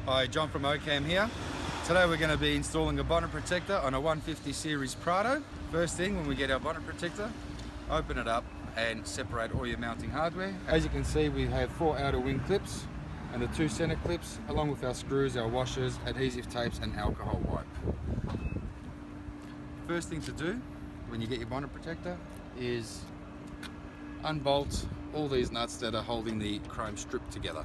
Hi, John from OCAM here. Today we're going to be installing a bonnet protector on a 150 series Prado. First thing, when we get our bonnet protector, open it up and separate all your mounting hardware. As you can see, we have 4 outer wing clips and the 2 center clips, along with our screws, our washers, adhesive tapes and alcohol wipe. First thing to do when you get your bonnet protector is unbolt all these nuts that are holding the chrome strip together.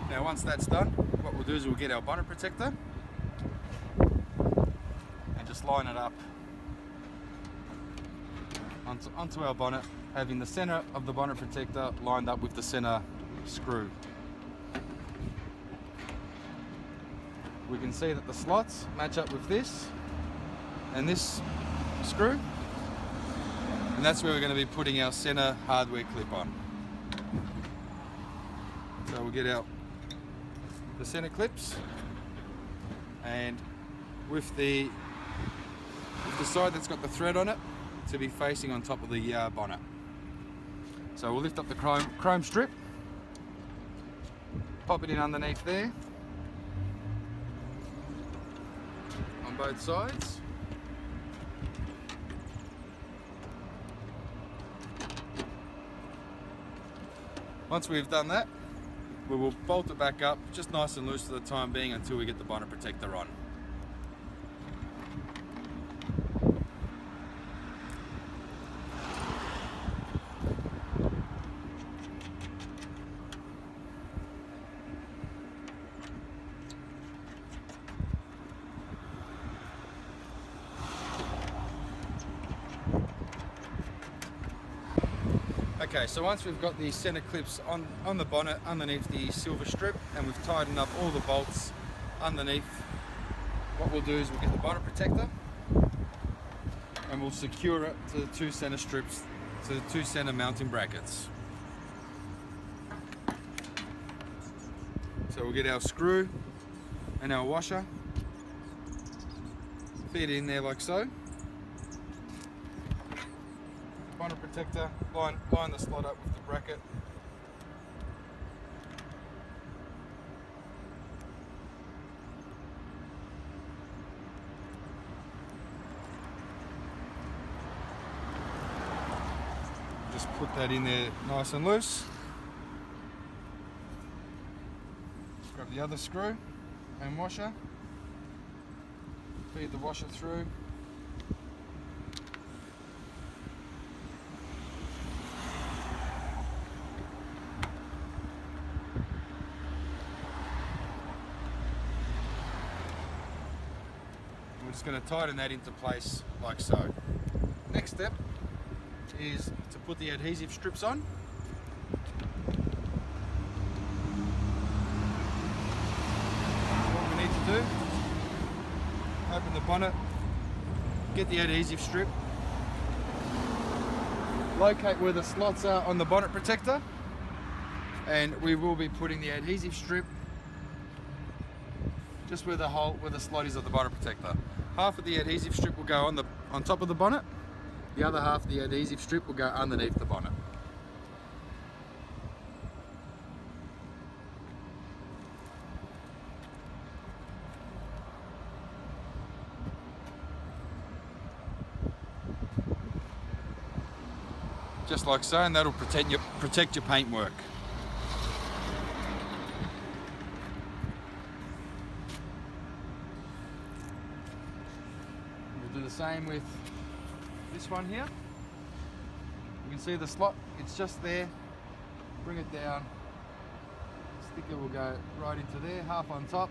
Now once that's done, what we'll do is we'll get our bonnet protector and just line it up onto our bonnet, having the center of the bonnet protector lined up with the center screw. We can see that the slots match up with this and this screw, and that's where we're going to be putting our center hardware clip on. So we'll get out the center clips, and with the side that's got the thread on it to be facing on top of the bonnet. So we'll lift up the chrome strip, pop it in underneath there on both sides. Once we've done that, we will bolt it back up, just nice and loose for the time being until we get the bonnet protector on. Okay, so once we've got the center clips on the bonnet underneath the silver strip, and we've tightened up all the bolts underneath, what we'll do is we'll get the bonnet protector and we'll secure it to the 2 center strips, to the 2 center mounting brackets. So we'll get our screw and our washer, fit in there like so. Bonnet protector, line the slot up with the bracket. Just put that in there nice and loose. Grab the other screw and washer, feed the washer through. We're just going to tighten that into place like so. Next step is to put the adhesive strips on. What we need to do, open the bonnet, get the adhesive strip, locate where the slots are on the bonnet protector, and we will be putting the adhesive strip just where the slot is of the bonnet protector. Half of the adhesive strip will go on top of the bonnet. The other half of the adhesive strip will go underneath the bonnet. Just like so, and that'll protect your paintwork. Do the same with this one here. You can see the slot, it's just there. Bring it down. Sticker will go right into there, half on top,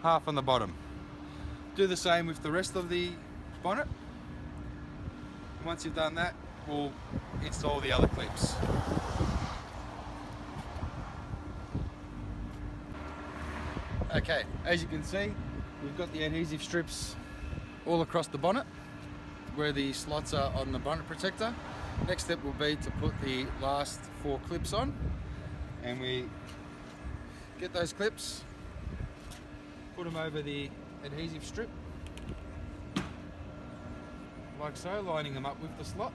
half on the bottom. Do the same with the rest of the bonnet. Once you've done that, we'll install the other clips. Okay, as you can see, we've got the adhesive strips all across the bonnet where the slots are on the bonnet protector. Next step will be to put the last 4 clips on, and we get those clips, put them over the adhesive strip like so, lining them up with the slot.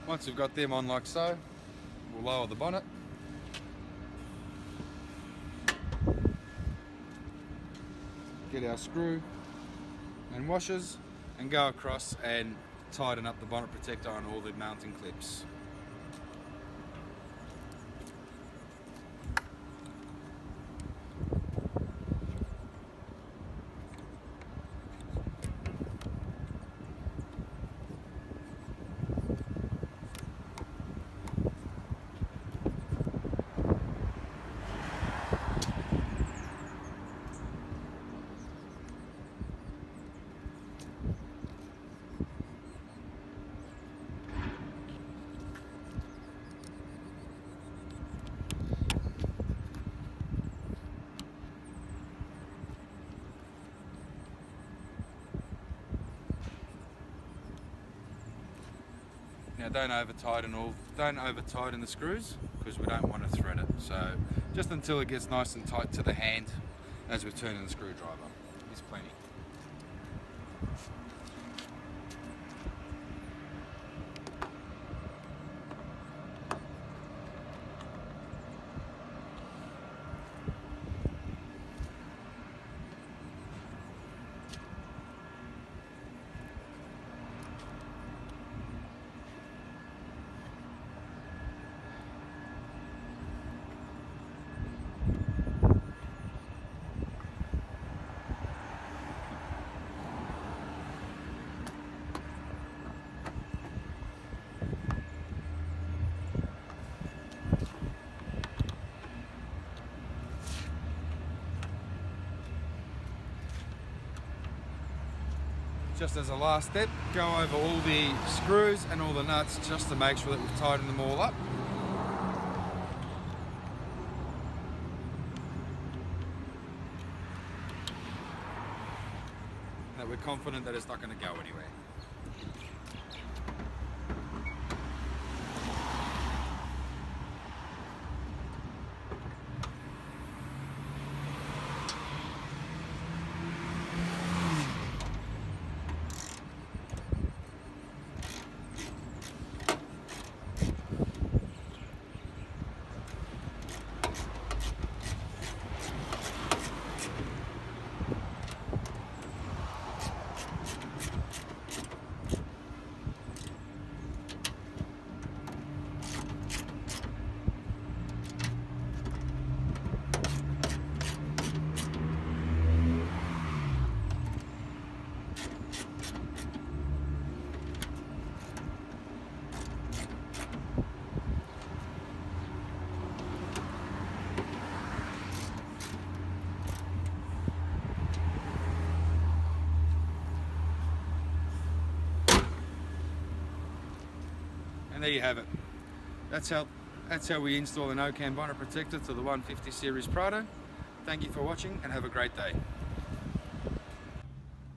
Once we've got them on like so, we'll lower the bonnet. Get our screw and washers and go across and tighten up the bonnet protector on all the mounting clips. Now don't over tighten the screws, because we don't want to thread it. So just until it gets nice and tight to the hand as we're turning the screwdriver is plenty. Just as a last step, go over all the screws and all the nuts just to make sure that we've tightened them all up. That we're confident that it's not going to go anywhere. And there you have it. That's how we install an OCAM bonnet protector to the 150 series Prado. Thank you for watching and have a great day.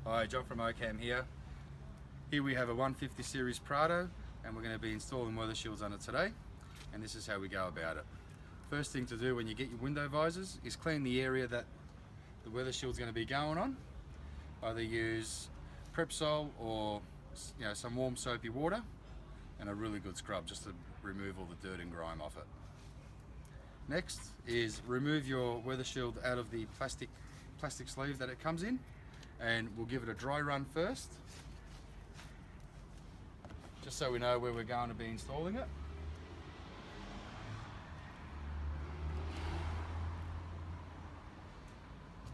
Hi, John from OCAM here. Here we have a 150 series Prado and we're going to be installing Weathershields on it today. And this is how we go about it. First thing to do when you get your window visors is clean the area that the Weathershield's going to be going on. Either use Prepsol or some warm soapy water and a really good scrub just to remove all the dirt and grime off it. Next is remove your Weathershield out of the plastic sleeve that it comes in, and we'll give it a dry run first, just so we know where we're going to be installing it.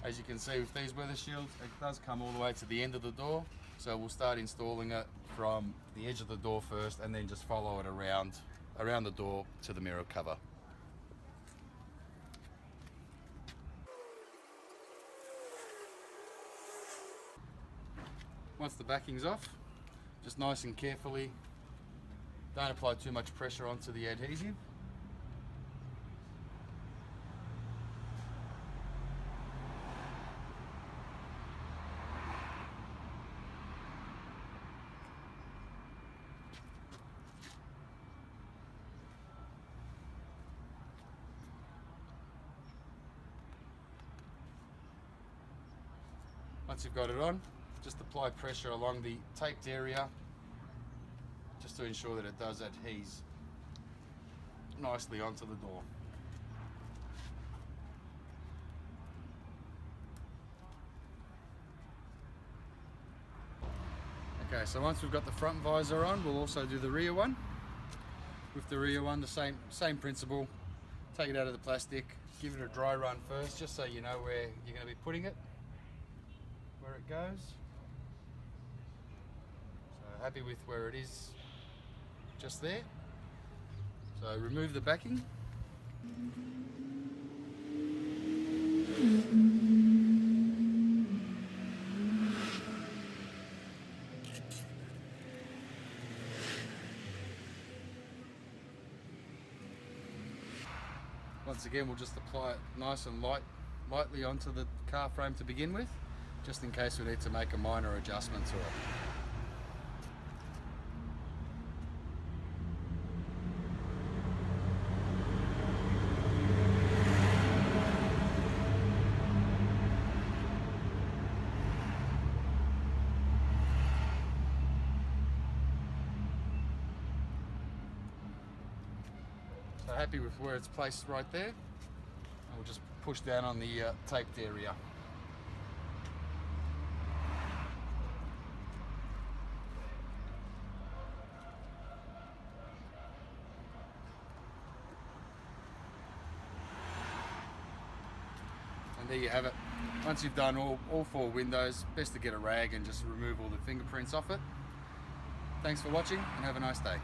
As you can see with these Weathershields, it does come all the way to the end of the door. So we'll start installing it from the edge of the door first and then just follow it around the door to the mirror cover. Once the backing's off, just nice and carefully, don't apply too much pressure onto the adhesive. Once you've got it on, just apply pressure along the taped area just to ensure that it does adhere nicely onto the door. Okay, so once we've got the front visor on, we'll also do the rear one. With the rear one, the same principle. Take it out of the plastic, give it a dry run first, just so you know where you're going to be putting it, where it goes. So happy with where it is, just there. So remove the backing. Once again, we'll just apply it nice and lightly onto the car frame to begin with, just in case we need to make a minor adjustment to it. So happy with where it's placed right there. And we'll just push down on the taped area. And there you have it. Once you've done all four windows, best to get a rag and just remove all the fingerprints off it. Thanks for watching and have a nice day.